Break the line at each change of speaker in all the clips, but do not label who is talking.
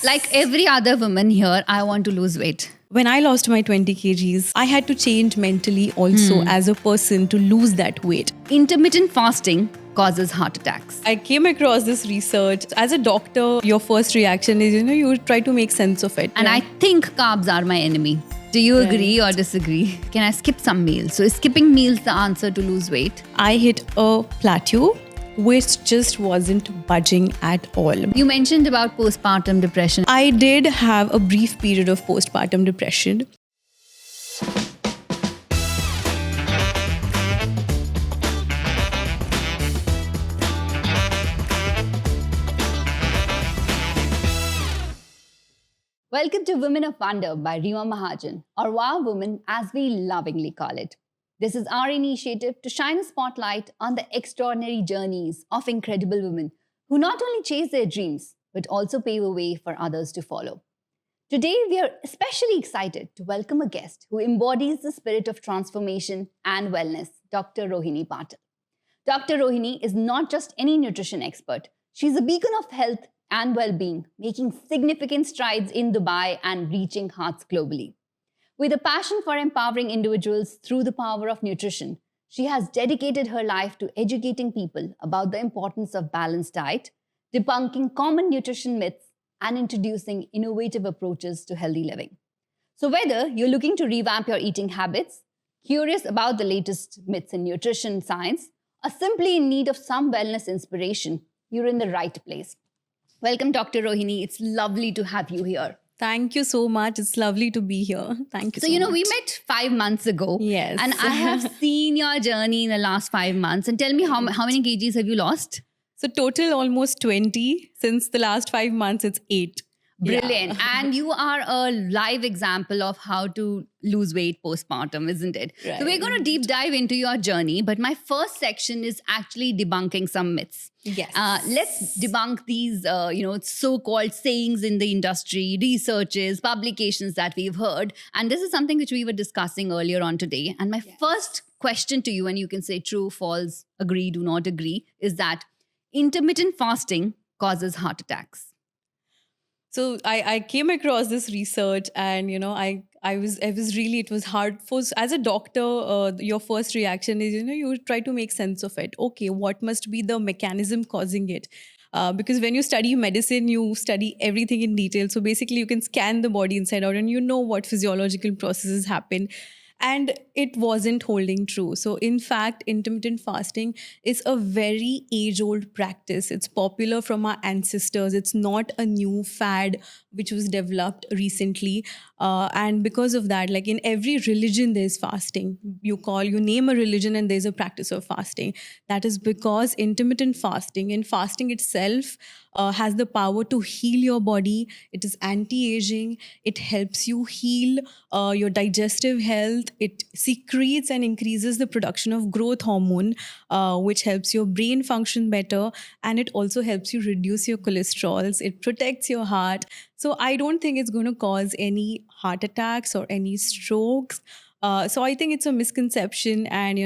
Like every other woman here, I want to lose weight.
When I lost my 20 kgs, I had to change mentally also as a person to lose that weight.
Intermittent fasting causes heart attacks.
I came across this research. As a doctor, your first reaction is, you try to make sense of it.
And I think carbs are my enemy. Do you agree or disagree? Can I skip some meals? So is skipping meals the answer to lose weight?
I hit a plateau which just wasn't budging at all.
You mentioned about postpartum depression.
I did have a brief period of postpartum depression.
Welcome to Women of Wonder by Reema Mahajan, or Wow Woman as we lovingly call it. This is our initiative to shine a spotlight on the extraordinary journeys of incredible women who not only chase their dreams, but also pave a way for others to follow. Today, we are especially excited to welcome a guest who embodies the spirit of transformation and wellness, Dr. Rohini Patil. Dr. Rohini is not just any nutrition expert. She's a beacon of health and well-being, making significant strides in Dubai and reaching hearts globally. With a passion for empowering individuals through the power of nutrition, she has dedicated her life to educating people about the importance of balanced diet, debunking common nutrition myths, and introducing innovative approaches to healthy living. So whether you're looking to revamp your eating habits, curious about the latest myths in nutrition science, or simply in need of some wellness inspiration, you're in the right place. Welcome, Dr. Rohini. It's lovely to have you here.
Thank you so much. It's lovely to be here. Thank you so much.
We met 5 months ago.
Yes.
And I have seen your journey in the last 5 months. And tell me, how many kgs have you lost?
So total almost 20. Since the last 5 months, it's 8.
Brilliant. Yeah. And you are a live example of how to lose weight postpartum, isn't it?
Right.
So we're going to deep dive into your journey. But my first section is actually debunking some myths.
Yes.
Let's debunk these, so-called sayings in the industry, researches, publications that we've heard. And this is something which we were discussing earlier on today. And my first question to you, and you can say true, false, agree, do not agree, is that intermittent fasting causes heart attacks.
So I came across this research and, it was hard for, as a doctor, your first reaction is, you try to make sense of it. Okay, what must be the mechanism causing it? Because when you study medicine, you study everything in detail. So basically you can scan the body inside out and you know what physiological processes happen. And it wasn't holding true. So in fact, intermittent fasting is a very age-old practice. It's popular from our ancestors. It's not a new fad which was developed recently. And because of that, like in every religion, there's fasting. You name a religion and there's a practice of fasting. That is because intermittent fasting and fasting itself has the power to heal your body. It is anti-aging. It helps you heal your digestive health. It secretes and increases the production of growth hormone, which helps your brain function better. And it also helps you reduce your cholesterols. It protects your heart. So I don't think it's going to cause any heart attacks or any strokes. So I think it's a misconception. And,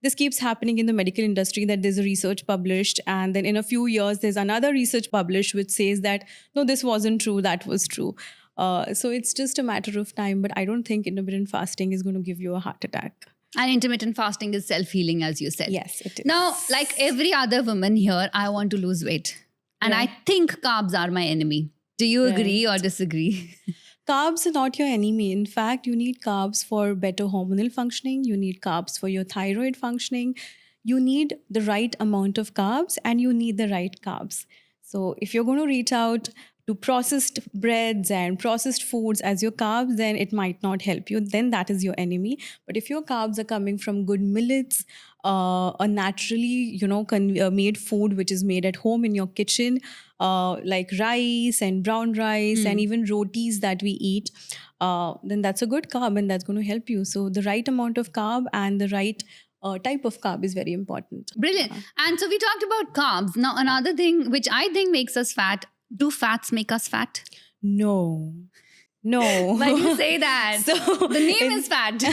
this keeps happening in the medical industry that there's a research published. And then in a few years, there's another research published which says that, no, this wasn't true, that was true. So it's just a matter of time. But I don't think intermittent fasting is going to give you a heart attack.
And intermittent fasting is self-healing, as you said.
Yes, it is.
Now, like every other woman here, I want to lose weight. And I think carbs are my enemy. Do you agree or disagree?
Carbs are not your enemy. In fact, you need carbs for better hormonal functioning. You need carbs for your thyroid functioning. You need the right amount of carbs and you need the right carbs. So if you're going to reach out to processed breads and processed foods as your carbs, then it might not help you. Then that is your enemy. But if your carbs are coming from good millets, a naturally, made food which is made at home in your kitchen, like rice and brown rice and even rotis that we eat, then that's a good carb and that's going to help you. So the right amount of carb and the right type of carb is very important.
Brilliant. And so we talked about carbs. Now, another thing which I think makes us fat, do fats make us fat?
No. No.
Why do you say that?
So
the name is fat.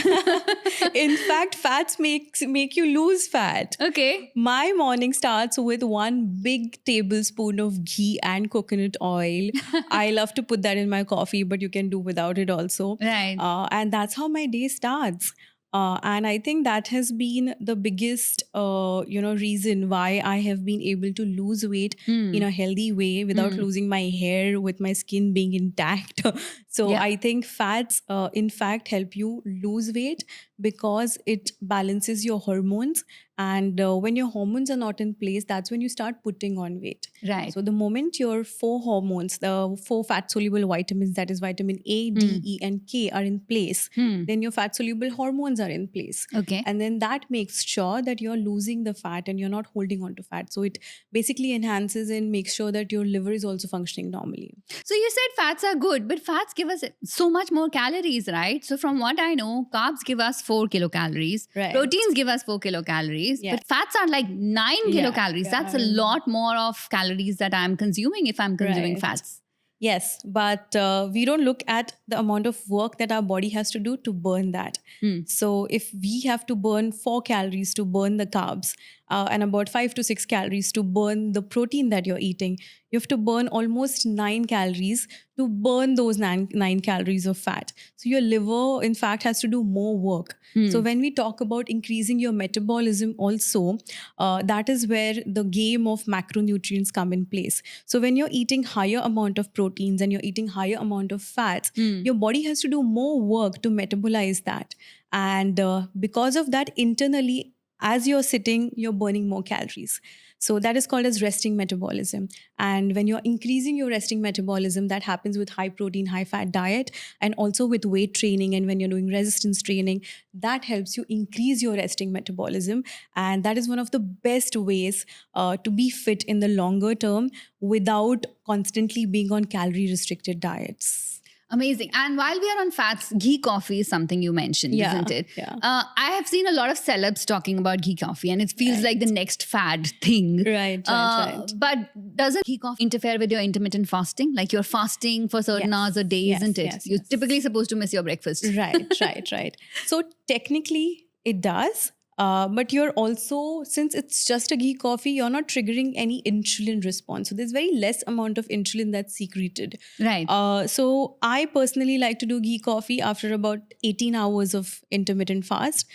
In fact, fats make you lose fat.
Okay.
My morning starts with one big tablespoon of ghee and coconut oil. I love to put that in my coffee, but you can do without it also.
Right.
And that's how my day starts. And I think that has been the biggest, reason why I have been able to lose weight in a healthy way without losing my hair, with my skin being intact. So
Yeah.
I think fats, in fact, help you lose weight because it balances your hormones. And when your hormones are not in place, that's when you start putting on weight.
Right.
So the moment your 4 hormones, the 4 fat-soluble vitamins, that is vitamin A, D, E, and K, are in place, then your fat-soluble hormones are in place.
Okay.
And then that makes sure that you're losing the fat and you're not holding on to fat. So it basically enhances and makes sure that your liver is also functioning normally.
So you said fats are good, but fats give us so much more calories, right? So from what I know, carbs give us 4 kilocalories.
Right.
Proteins give us 4 kilocalories.
Yeah.
But fats are like 9
Yeah,
kilocalories.
yeah.
That's a lot more of calories that I'm consuming if I'm consuming
Right.
fats.
Yes, but we don't look at the amount of work that our body has to do to burn that. So if we have to burn 4 calories to burn the carbs and about 5 to 6 calories to burn the protein that you're eating, you have to burn almost 9 calories to burn those 9 calories of fat. So your liver, in fact, has to do more work. So when we talk about increasing your metabolism also, that is where the game of macronutrients come in place. So when you're eating higher amount of proteins and you're eating higher amount of fats, your body has to do more work to metabolize that. And because of that, internally, as you're sitting, you're burning more calories. So that is called as resting metabolism. And when you're increasing your resting metabolism, that happens with high protein, high fat diet, and also with weight training. And when you're doing resistance training, that helps you increase your resting metabolism. And that is one of the best ways to be fit in the longer term without constantly being on calorie restricted diets.
Amazing. And while we are on fats, ghee coffee is something you mentioned, isn't it?
Yeah.
I have seen a lot of celebs talking about ghee coffee, and it feels like the next fad thing.
Right.
But doesn't ghee coffee interfere with your intermittent fasting? Like you're fasting for certain hours a day, isn't it? You're typically supposed to miss your breakfast.
Right. So technically it does. But you're also, since it's just a ghee coffee, you're not triggering any insulin response. So there's very less amount of insulin that's secreted.
Right.
So I personally like to do ghee coffee after about 18 hours of intermittent fast.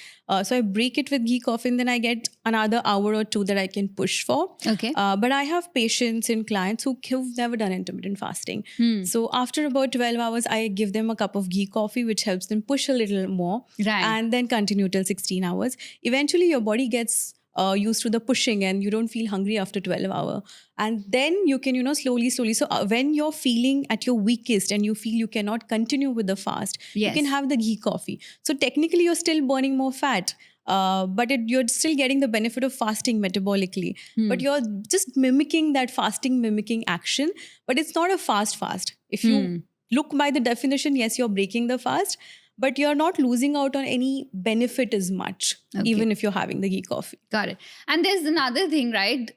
So I break it with ghee coffee and then I get another hour or 2 that I can push for.
Okay.
But I have patients and clients who've never done intermittent fasting. So after about 12 hours, I give them a cup of ghee coffee, which helps them push a little more.
Right.
And then continue till 16 hours. Eventually, your body gets used to the pushing and you don't feel hungry after 12 hours. And then you can, slowly. So when you're feeling at your weakest and you feel you cannot continue with the fast, you can have the ghee coffee. So technically, you're still burning more fat. But you're still getting the benefit of fasting metabolically. But you're just mimicking that fasting mimicking action. But it's not a fast. If you look by the definition, yes, you're breaking the fast. But you're not losing out on any benefit as much, even if you're having the ghee coffee.
Got it. And there's another thing, right?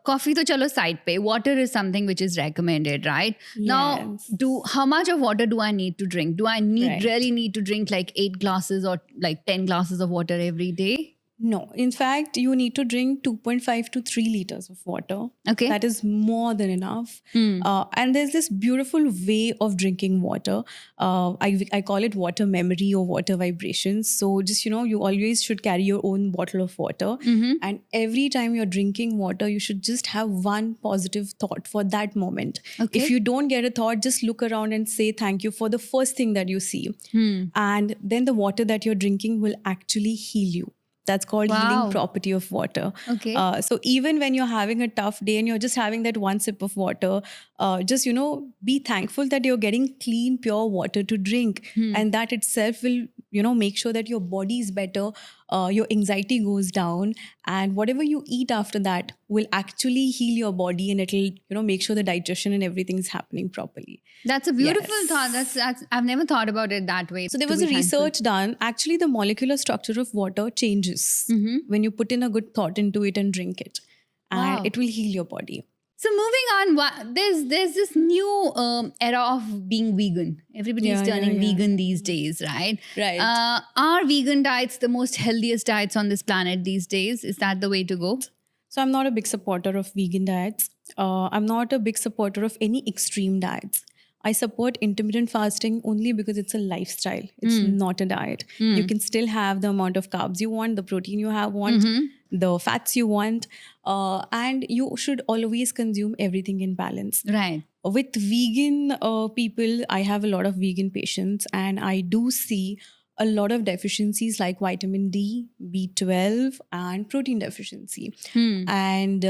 Coffee to chalo side pe. Water is something which is recommended, right? Now, how much of water do I need to drink? Do I really need to drink like 8 glasses or like 10 glasses of water every day?
No. In fact, you need to drink 2.5 to 3 liters of water.
Okay.
That is more than enough. And there's this beautiful way of drinking water. I call it water memory or water vibrations. So just, you always should carry your own bottle of water. And every time you're drinking water, you should just have one positive thought for that moment.
Okay.
If you don't get a thought, just look around and say thank you for the first thing that you see. And then the water that you're drinking will actually heal you. That's called healing property of water.
Okay.
So even when you're having a tough day and you're just having that one sip of water, just, be thankful that you're getting clean, pure water to drink. And that itself will, make sure that your body is better, your anxiety goes down, and whatever you eat after that will actually heal your body and it'll, make sure the digestion and everything is happening properly.
That's a beautiful thought. That's I've never thought about it that way.
So there was a research done. Actually, the molecular structure of water changes when you put in a good thought into it and drink it. And it will heal your body.
So moving on, there's this new era of being vegan. Everybody's
Yeah,
turning
yeah.
vegan these days, right?
Right.
Are vegan diets the most healthiest diets on this planet these days? Is that the way to go?
So I'm not a big supporter of vegan diets. I'm not a big supporter of any extreme diets. I support intermittent fasting only because it's a lifestyle. It's not a diet. You can still have the amount of carbs you want, the protein you want, the fats you want, and you should always consume everything in balance.
Right.
With vegan people, I have a lot of vegan patients, and I do see a lot of deficiencies like vitamin D, B12, and protein deficiency. And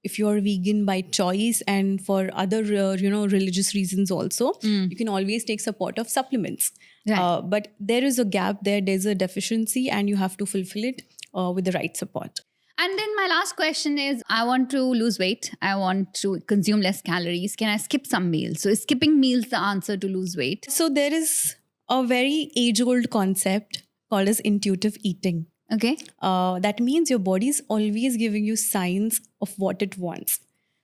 if you're vegan by choice and for other religious reasons also, you can always take support of supplements.
Right.
But there is a gap there. There's a deficiency, and you have to fulfill it with the right support.
And then my last question is, I want to lose weight. I want to consume less calories. Can I skip some meals? So is skipping meals the answer to lose weight?
So there is a very age-old concept called as intuitive eating.
Okay.
That means your body is always giving you signs of what it wants.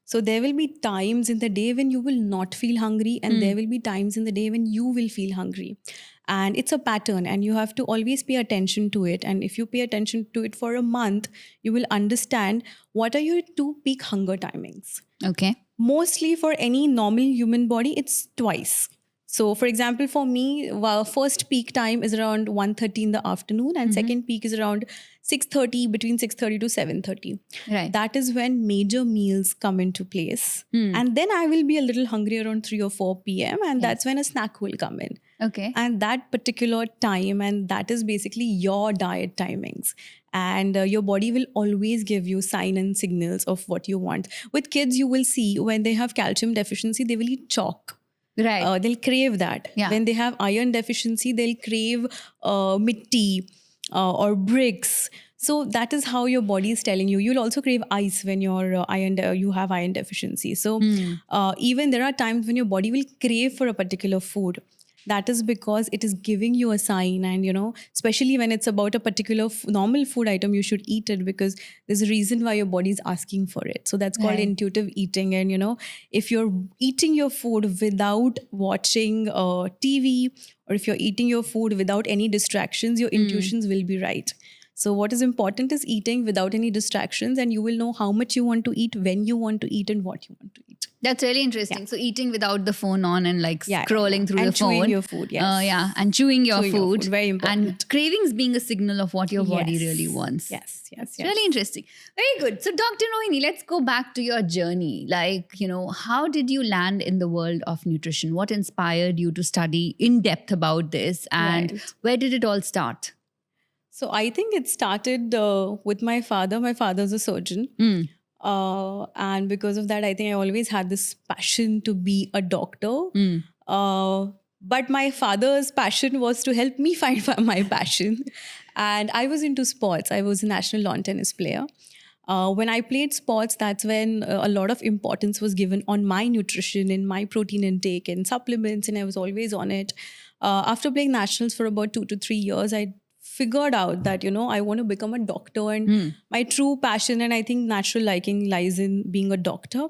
So there will be times in the day when you will not feel hungry, and there will be times in the day when you will feel hungry. And it's a pattern, and you have to always pay attention to it. And if you pay attention to it for a month, you will understand what are your 2 peak hunger timings.
Okay.
Mostly for any normal human body, it's twice. So, for example, for me, first peak time is around 1:30 in the afternoon, and second peak is around 6:30, between 6:30 to 7:30.
Right.
That is when major meals come into place. And then I will be a little hungry around 3 or 4 p.m. and that's when a snack will come in.
Okay.
And that particular time, and that is basically your diet timings. And your body will always give you sign and signals of what you want. With kids, you will see when they have calcium deficiency, they will eat chalk.
Right.
They'll crave that.
Yeah.
When they have iron deficiency, they'll crave mitti or bricks. So that is how your body is telling you. You'll also crave ice when you're you have iron deficiency. So even there are times when your body will crave for a particular food. That is because it is giving you a sign, and especially when it's about a particular normal food item, you should eat it because there's a reason why your body is asking for it. So that's called intuitive eating. And if you're eating your food without watching TV, or if you're eating your food without any distractions, your intuitions will be right. So what is important is eating without any distractions, and you will know how much you want to eat, when you want to eat, and what you want to eat.
That's really interesting. Yeah. So eating without the phone on and scrolling through
and
the phone.
And chewing your food, yes.
And chewing your food.
Very important.
And cravings being a signal of what your body really wants.
Yes.
Really interesting. Very good. So Dr. Rohini, let's go back to your journey. How did you land in the world of nutrition? What inspired you to study in depth about this? And where did it all start?
So I think it started with my father. My father's a surgeon. And because of that, I think I always had this passion to be a doctor. But my father's passion was to help me find my passion. And I was into sports. I was a national lawn tennis player. When I played sports, that's when a lot of importance was given on my nutrition and my protein intake and supplements, and I was always on it. After playing nationals for about 2 to 3 years, I figured out that, I want to become a doctor, and my true passion and I think natural liking lies in being a doctor.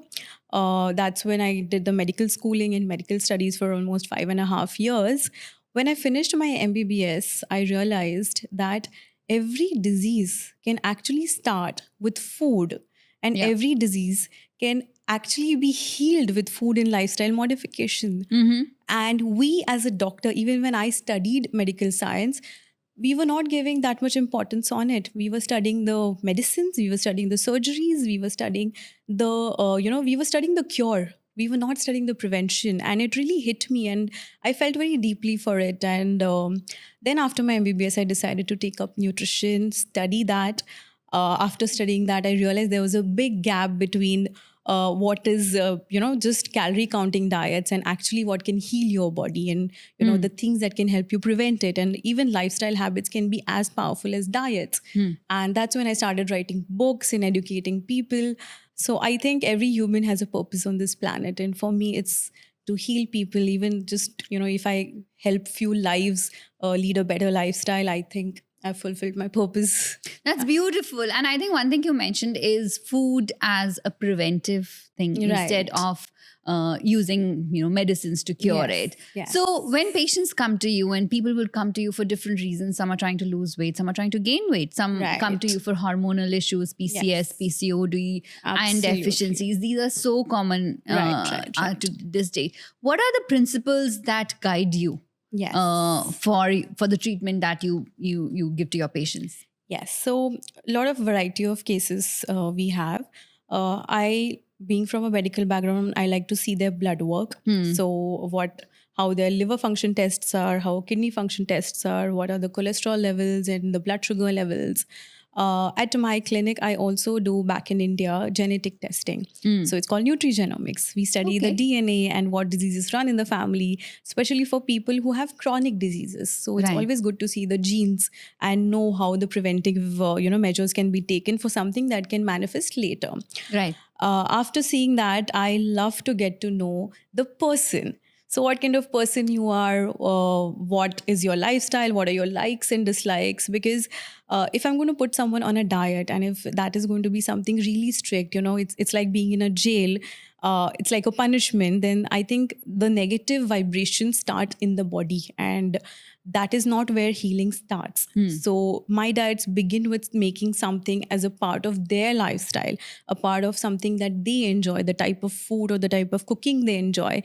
That's when I did the medical schooling and medical studies for almost 5.5 years. When I finished my MBBS, I realized that every disease can actually start with food, and every disease can actually be healed with food and lifestyle modification. And we as a doctor, even when I studied medical science, we were not giving that much importance on it. We were studying the medicines, we were studying the surgeries, we were studying we were studying the cure. We were not studying the prevention, and it really hit me, and I felt very deeply for it. And then after my MBBS, I decided to take up nutrition, study that. After studying that, I realized there was a big gap between what is, just calorie counting diets and actually what can heal your body, and, the things that can help you prevent it. And even lifestyle habits can be as powerful as diets. And that's when I started writing books and educating people. So I think every human has a purpose on this planet. And for me, it's to heal people. Even just, if I help few lives lead a better lifestyle, I think I've fulfilled my purpose.
That's beautiful. And I think one thing you mentioned is food as a preventive thing instead
Right.
of using medicines to cure
Yes,
it.
yes.
So when patients come to you, and people will come to you for different reasons, some are trying to lose weight, some are trying to gain weight, some come to
Right.
you for hormonal issues, PCS,
Yes.
PCOD, iron
Absolutely.
deficiencies. These are so common
Right.
to this day. What are the principles that guide you
Yes.
for the treatment that you give to your patients?
Yes. So a lot of variety of cases we have. Being from a medical background, I like to see their blood work. So how their liver function tests are, how kidney function tests are, what are the cholesterol levels and the blood sugar levels. At my clinic, I also do back in India genetic testing. So it's called nutrigenomics. We study the DNA and what diseases run in the family, especially for people who have chronic diseases. So it's always good to see the genes and know how the preventive measures can be taken for something that can manifest later.
Right.
After seeing that, I love to get to know the person. So what kind of person you are, what is your lifestyle, what are your likes and dislikes? Because if I'm going to put someone on a diet, and if that is going to be something really strict, it's like being in a jail, it's like a punishment, then I think the negative vibrations start in the body, and that is not where healing starts. So my diets begin with making something as a part of their lifestyle, a part of something that they enjoy, the type of food or the type of cooking they enjoy.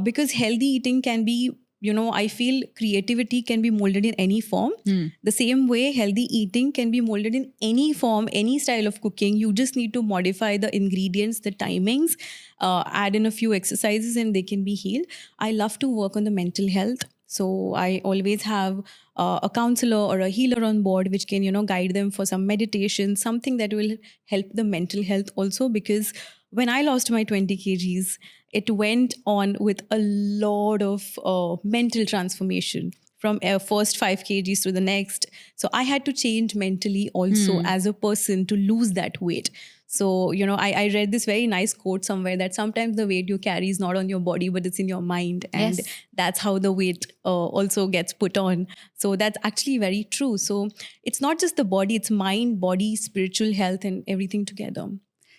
Because healthy eating can be, I feel creativity can be molded in any form. The same way, healthy eating can be molded in any form, any style of cooking. You just need to modify the ingredients, the timings, add in a few exercises, and they can be healed. I love to work on the mental health. So I always have a counselor or a healer on board, which can, guide them for some meditation, something that will help the mental health also. Because when I lost my 20 kgs, it went on with a lot of mental transformation from first 5 kgs to the next. So I had to change mentally also as a person to lose that weight. So, I read this very nice quote somewhere that sometimes the weight you carry is not on your body, but it's in your mind. And that's how the weight also gets put on. So that's actually very true. So it's not just the body, it's mind, body, spiritual health, and everything together.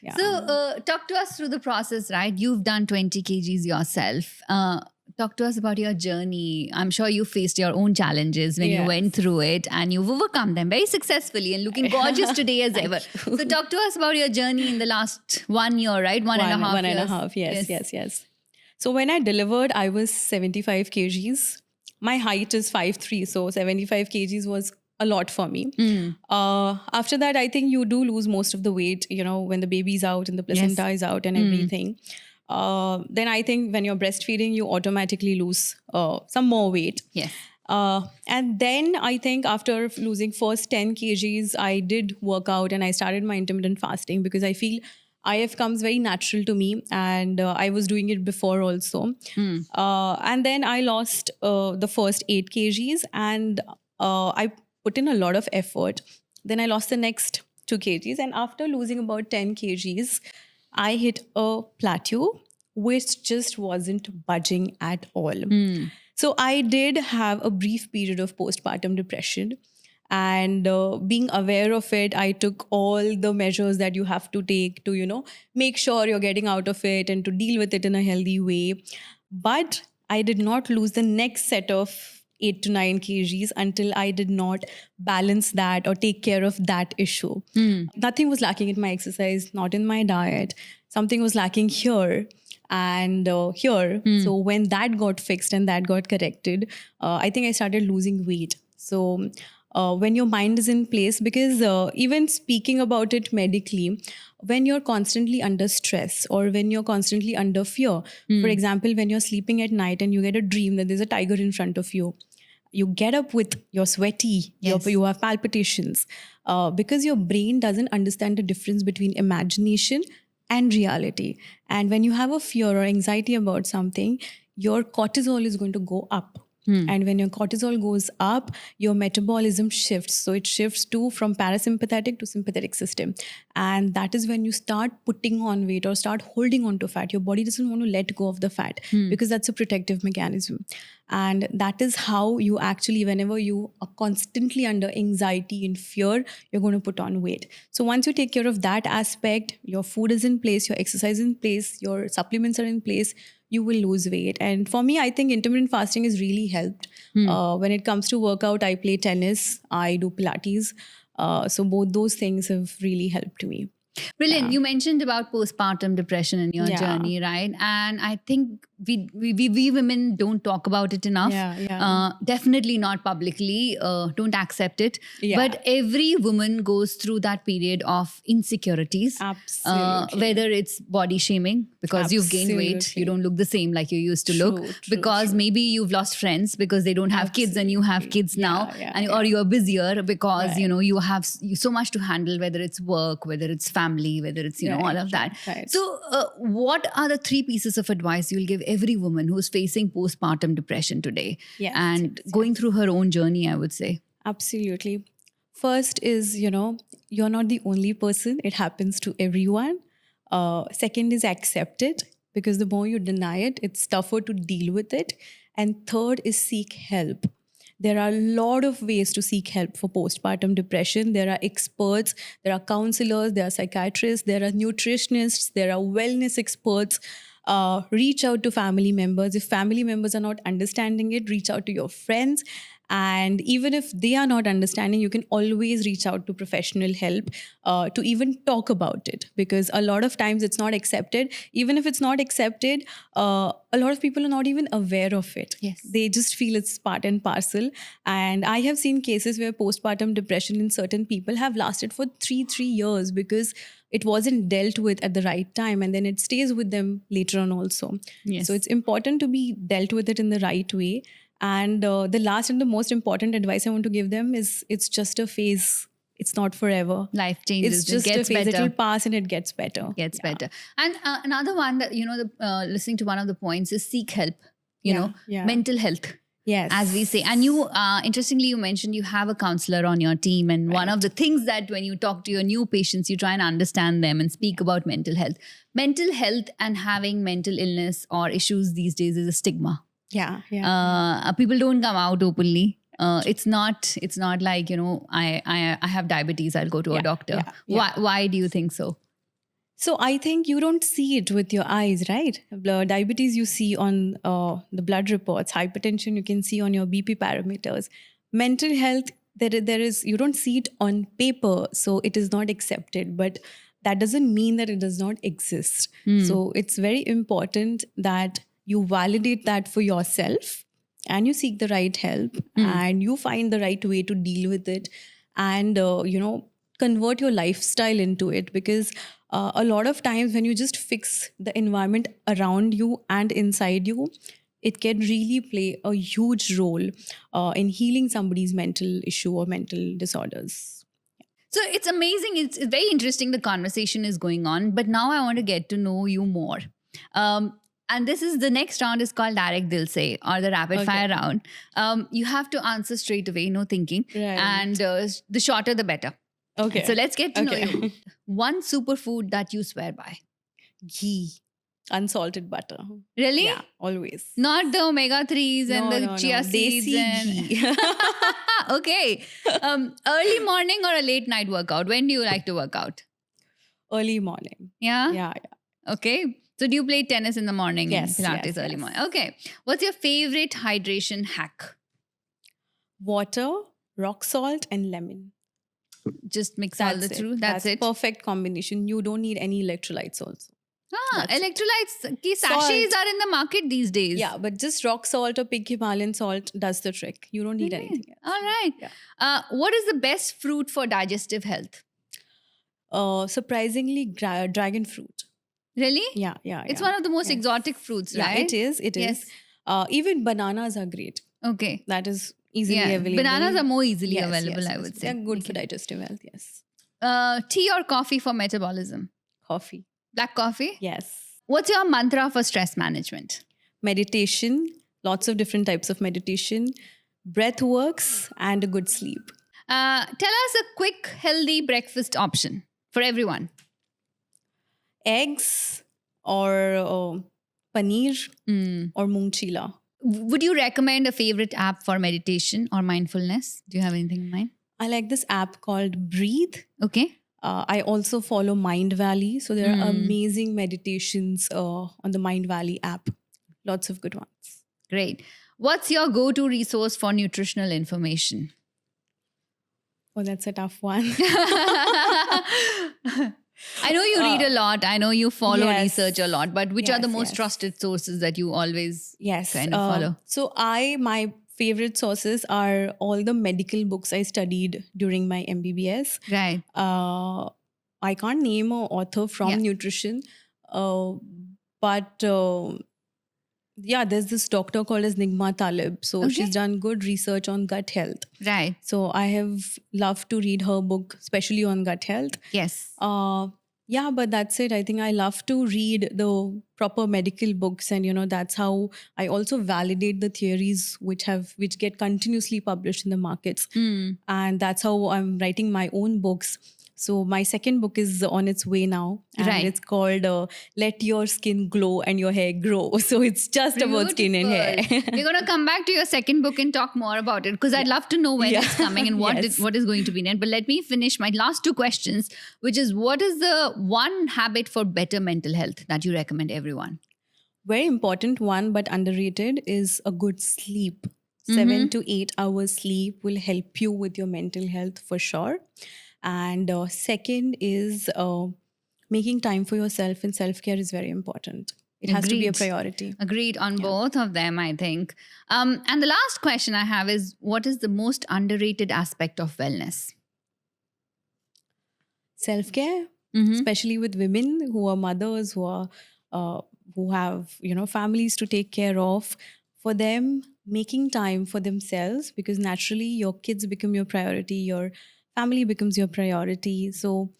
Yeah.
So talk to us through the process, right? You've done 20 kgs yourself. Talk to us about your journey. I'm sure you faced your own challenges when you went through it, and you've overcome them very successfully and looking gorgeous today as ever. So talk to us about your journey in the last 1 year, right? One and a half years.
Yes. So when I delivered, I was 75 kgs. My height is 5'3", so 75 kgs was a lot for me. After that, I think you do lose most of the weight, when the baby's out and the placenta is out and everything. Then I think when you're breastfeeding, you automatically lose some more weight.
Yes.
And then I think after losing first 10 kgs, I did work out and I started my intermittent fasting, because I feel IF comes very natural to me, and I was doing it before also. And then I lost the first 8 kgs, and I put in a lot of effort. Then I lost the next 2 kgs, and after losing about 10 kgs, I hit a plateau which just wasn't budging at all. So I did have a brief period of postpartum depression. And being aware of it, I took all the measures that you have to take to, make sure you're getting out of it and to deal with it in a healthy way. But I did not lose the next set of 8 to 9 kgs until I did not balance that or take care of that issue. Nothing was lacking in my exercise, not in my diet. Something was lacking here and here. So when that got fixed and that got corrected, I think I started losing weight. So when your mind is in place, because even speaking about it medically, when you're constantly under stress or when you're constantly under fear, for example, when you're sleeping at night and you get a dream that there's a tiger in front of you, you get up with, you're sweaty, you have palpitations, because your brain doesn't understand the difference between imagination and reality. And when you have a fear or anxiety about something, your cortisol is going to go up. And when your cortisol goes up, your metabolism shifts. So it shifts from parasympathetic to sympathetic system. And that is when you start putting on weight or start holding on to fat. Your body doesn't want to let go of the fat because that's a protective mechanism. And that is how you actually, whenever you are constantly under anxiety and fear, you're going to put on weight. So once you take care of that aspect, your food is in place, your exercise is in place, your supplements are in place, you will lose weight. And for me, I think intermittent fasting has really helped. When it comes to workout, I play tennis, I do Pilates. So both those things have really helped me.
Brilliant. You mentioned about postpartum depression in your journey, right? And I think we women don't talk about it enough. Definitely not publicly. Don't accept it. But every woman goes through that period of insecurities.
Absolutely.
Whether it's body shaming because you've gained weight, you don't look the same like you used to look. Because maybe you've lost friends because they don't have kids and you have kids now, or you're busier because you have so much to handle. Whether it's work, whether it's family, whether it's all of that. So what are the 3 pieces of advice you'll give every woman who's facing postpartum depression today and going through her own journey, I would say?
Absolutely. First is, you're not the only person. It happens to everyone. Second is accept it, because the more you deny it, it's tougher to deal with it. And third is seek help. There are a lot of ways to seek help for postpartum depression. There are experts, there are counselors, there are psychiatrists, there are nutritionists, there are wellness experts. Reach out to family members. If family members are not understanding it, reach out to your friends. And even if they are not understanding, you can always reach out to professional help to even talk about it, because a lot of times it's not accepted. Even if it's not accepted, a lot of people are not even aware of it. They just feel it's part and parcel. And I have seen cases where postpartum depression in certain people have lasted for three years because it wasn't dealt with at the right time, and then it stays with them later on also. So it's important to be dealt with it in the right way. And the last and the most important advice I want to give them is, it's just a phase. It's not forever.
Life changes.
It's just a phase. It will pass and it gets better.
Better. And another one that, listening to one of the points is seek help, mental health. As we say. And you, interestingly, you mentioned you have a counselor on your team. And one of the things that when you talk to your new patients, you try and understand them and speak about mental health. Mental health and having mental illness or issues these days is a stigma. People don't come out openly. It's not like, I have diabetes, I'll go to a doctor. Why do you think so?
So I think you don't see it with your eyes, right? Diabetes you see on the blood reports. Hypertension you can see on your BP parameters. Mental health, there is, you don't see it on paper, so it is not accepted. But that doesn't mean that it does not exist. So it's very important that you validate that for yourself and you seek the right help and you find the right way to deal with it, and convert your lifestyle into it. Because a lot of times when you just fix the environment around you and inside you, it can really play a huge role in healing somebody's mental issue or mental disorders.
So it's amazing. It's very interesting. The conversation is going on, but now I want to get to know you more. And this is the next round is called Direct Dil Se, or the rapid fire round. You have to answer straight away, no thinking. And the shorter, the better. So let's get to know you. One superfood that you swear by?
Ghee. Unsalted butter.
Really?
Yeah, always.
Not the omega-3s and the chia seeds.
Ghee.
Okay. Early morning or a late night workout? When do you like to work out?
Early morning.
Yeah? Okay. So do you play tennis in the morning?
Yes.
Pilates early morning. Okay. What's your favorite hydration hack?
Water, rock salt, and lemon.
Just mix all the through. That's it.
Perfect combination. You don't need any electrolytes also.
Electrolytes, ki sachets are in the market these days.
Yeah, but just rock salt or pink Himalayan salt does the trick. You don't need anything else.
All right. Yeah. What is the best fruit for digestive health?
Surprisingly, dragon fruit.
Really?
Yeah.
It's one of the most exotic fruits, right?
Yeah, it is. Even bananas are great.
Okay.
That is easily available.
Bananas are more easily available, I would say.
They're good for digestive health, yes.
Tea or coffee for metabolism?
Coffee.
Black coffee?
Yes.
What's your mantra for stress management?
Meditation, lots of different types of meditation, breath works, and a good sleep.
Tell us a quick, healthy breakfast option for everyone.
Eggs or paneer or moong chila.
Would you recommend a favorite app for meditation or mindfulness? Do you have anything in mind?
I like this app called Breathe.
Okay.
I also follow Mind Valley. So there are amazing meditations on the Mind Valley app. Lots of good ones.
Great. What's your go-to resource for nutritional information?
Oh, that's a tough one.
I know you read a lot. I know you follow
Yes.
research a lot, but which are the
Yes,
most
yes.
trusted sources that you always
Yes.
kind of follow?
So my favorite sources are all the medical books I studied during my MBBS.
Right.
I can't name an author from
Yeah.
nutrition, but there's this doctor called as Nigma Talib. So
Okay.
she's done good research on gut health.
Right.
So I have loved to read her book, especially on gut health.
Yes.
But that's it. I think I love to read the proper medical books, and that's how I also validate the theories which get continuously published in the markets. And that's how I'm writing my own books. So my second book is on its way now, and
Right.
it's called Let Your Skin Glow and Your Hair Grow. So it's just about skin and hair.
We're going to come back to your second book and talk more about it because I'd love to know when
Yeah.
it's coming and what,
Yes.
what is going to be in it. But let me finish my last two questions, which is what is the one habit for better mental health that you recommend everyone?
Very important one, but underrated, is a good sleep. 7 to 8 hours sleep will help you with your mental health for sure. And second is making time for yourself, and self-care is very important. It has to be a
Agreed.
priority.
Agreed on both of them, I think. And the last question I have is what is the most underrated aspect of wellness?
Self-care,
Mhm.
especially with women who are mothers, who have families to take care of. For them, making time for themselves, because naturally your kids become your priority, your family becomes your priority. So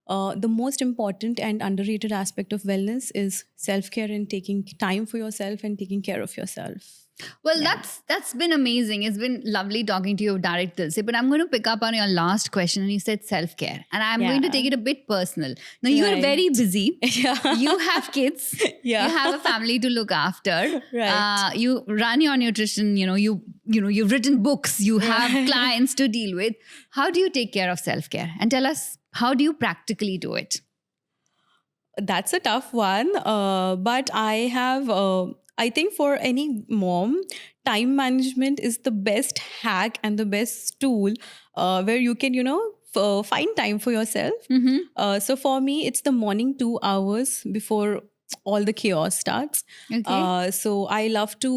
the most important and underrated aspect of wellness is self-care and taking time for yourself and taking care of yourself.
Well,
Yeah.
that's been amazing. It's been lovely talking to you, Direct Dilse. But I'm going to pick up on your last question, and you said self-care, and I'm going to
Yeah.
take it a bit personal. Now you are
Right.
very busy.
Yeah.
You have kids.
Yeah.
You have a family to look after.
Right.
You run your nutrition. You've written books. You have
Right.
clients to deal with. How do you take care of self-care? And tell us, how do you practically do it?
That's a tough one. But I think for any mom, time management is the best hack and the best tool where you can, find time for yourself.
Mm-hmm.
So for me, it's the morning 2 hours before all the chaos starts.
Okay.
So I love to,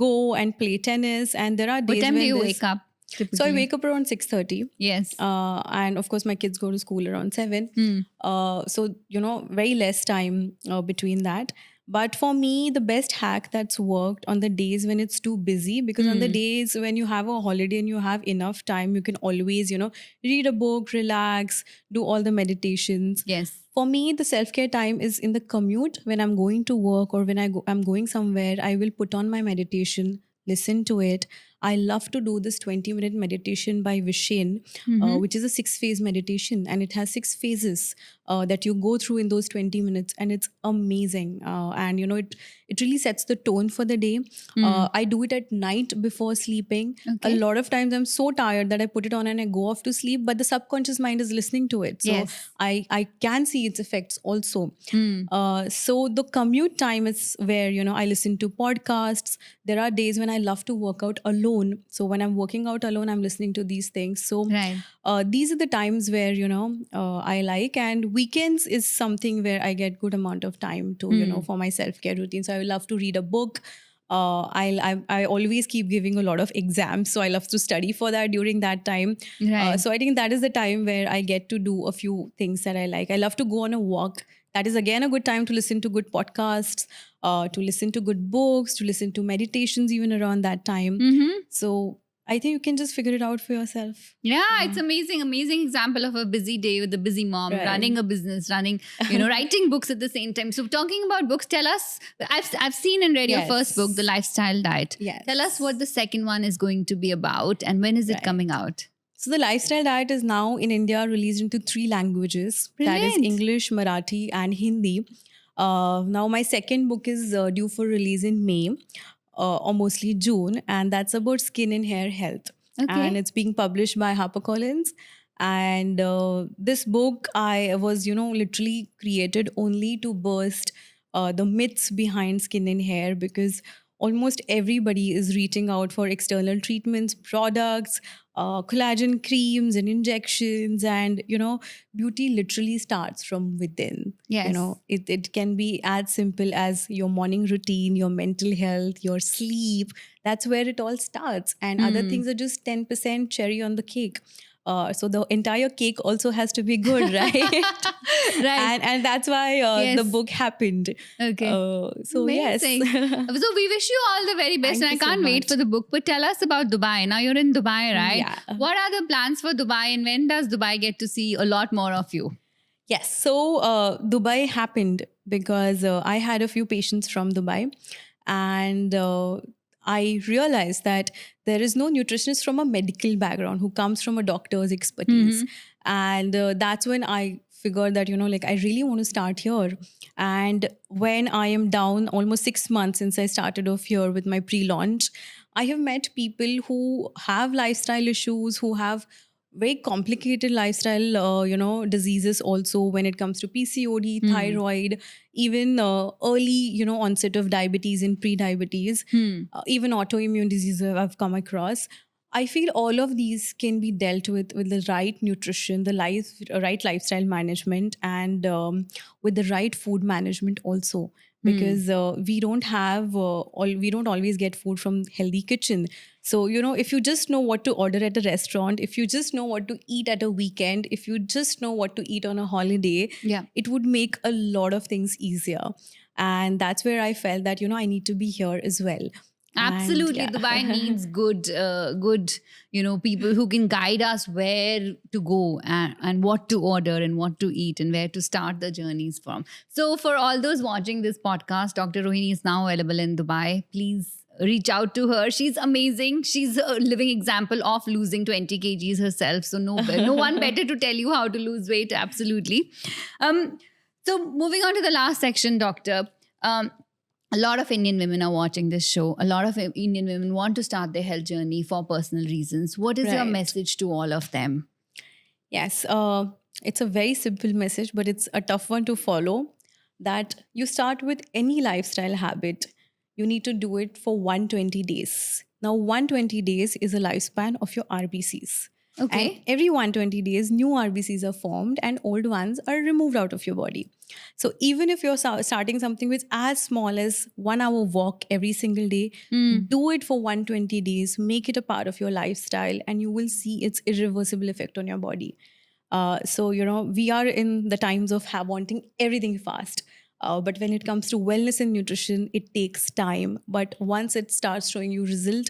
go and play tennis. And there are days
What time do
when
you
this-
wake up?
So I
typically?
wake up around 6:30.
Yes.
And of course, my kids go to school around 7.
Hmm.
So, very less time between that. But for me, the best hack that's worked on the days when it's too busy, because on the days when you have a holiday and you have enough time, you can always, read a book, relax, do all the meditations.
Yes.
For me, the self-care time is in the commute. When I'm going to work or when I'm going somewhere, I will put on my meditation, listen to it. I love to do this 20-minute meditation by Vishen, which is a 6-phase meditation, and it has 6 phases that you go through in those 20 minutes, and it's amazing. And it really sets the tone for the day. I do it at night before sleeping.
Okay.
A lot of times I'm so tired that I put it on and I go off to sleep, but the subconscious mind is listening to it. So
Yes.
I can see its effects also.
Hmm.
So the commute time is where, I listen to podcasts. There are days when I love to work out alone. So when I'm working out alone, I'm listening to these things. So
Right.
these are the times where, I like. And weekends is something where I get good amount of time to, for my self-care routine. So I love to read a book. I always keep giving a lot of exams. So I love to study for that during that time.
Right.
So I think that is the time where I get to do a few things that I like. I love to go on a walk. That is again a good time to listen to good podcasts, to listen to good books, to listen to meditations even around that time.
Mm-hmm.
So I think you can just figure it out for yourself.
Yeah,
Yeah.
it's amazing example of a busy day with a busy mom,
Right.
running a business, writing books at the same time. So talking about books, tell us, I've seen and read your first book, The
Yes.
Lifestyle Diet.
Yes.
Tell us what the second one is going to be about and when is it
Right.
coming out?
So the lifestyle diet is now in India released into 3 languages. That is
Brilliant.
English, Marathi, and Hindi. Now my second book is due for release in May, or mostly June, and that's about skin and hair health.
Okay.
And it's being published by HarperCollins. And this book I was, literally created only to burst the myths behind skin and hair, because almost everybody is reaching out for external treatments, products, collagen creams and injections, and beauty literally starts from within.
Yes.
It can be as simple as your morning routine, your mental health, your sleep. That's where it all starts, and other things are just 10% cherry on the cake. So the entire cake also has to be good, right?
Right.
And that's why the
Yes.
book happened.
Okay.
So
Amazing.
yes.
So we wish you all the very best,
Thank
and I
you so
can't wait
much.
for the book. But tell us about Dubai. Now you're in Dubai, right?
Yeah.
What are the plans for Dubai, and when does Dubai get to see a lot more of you?
Yes. So Dubai happened because I had a few patients from Dubai, and I realized that there is no nutritionist from a medical background who comes from a doctor's expertise. And that's when I figured that, I really want to start here. And when I am down almost 6 months since I started off here with my pre-launch, I have met people who have lifestyle issues, who have very complicated lifestyle, diseases also when it comes to PCOD, thyroid, even early, onset of diabetes and pre-diabetes, even autoimmune diseases I've come across. I feel all of these can be dealt with the right nutrition, the right lifestyle management, and with the right food management also. Because we don't always get food from healthy kitchen. So if you just know what to order at a restaurant, if you just know what to eat at a weekend, if you just know what to eat on a holiday,
Yeah.
it would make a lot of things easier. And that's where I felt that I need to be here as well.
Absolutely.
And, yeah.
Dubai needs good, people who can guide us where to go and what to order and what to eat and where to start the journeys from. So for all those watching this podcast, Dr. Rohini is now available in Dubai. Please reach out to her. She's amazing. She's a living example of losing 20 kgs herself. So no one better to tell you how to lose weight. Absolutely. So moving on to the last section, doctor. A lot of Indian women are watching this show. A lot of Indian women want to start their health journey for personal reasons. What is your
Right.
message to all of them?
Yes, it's a very simple message, but it's a tough one to follow. That you start with any lifestyle habit, you need to do it for 120 days. Now, 120 days is a lifespan of your RBCs.
Okay.
And every 120 days, new RBCs are formed and old ones are removed out of your body. So even if you're starting something with as small as 1 hour walk every single day, do it for 120 days, make it a part of your lifestyle, and you will see its irreversible effect on your body. So, we are in the times of wanting everything fast. But when it comes to wellness and nutrition, it takes time. But once it starts showing you result,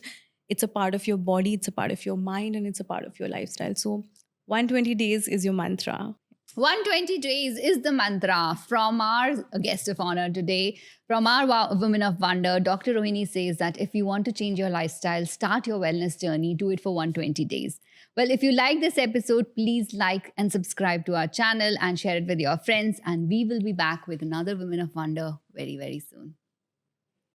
it's a part of your body, it's a part of your mind, and it's a part of your lifestyle. So 120 days is your mantra.
120 days is the mantra from our guest of honor today. From our Women of Wonder, Dr. Rohini says that if you want to change your lifestyle, start your wellness journey, do it for 120 days. Well, if you like this episode, please like and subscribe to our channel and share it with your friends. And we will be back with another Women of Wonder very, very soon.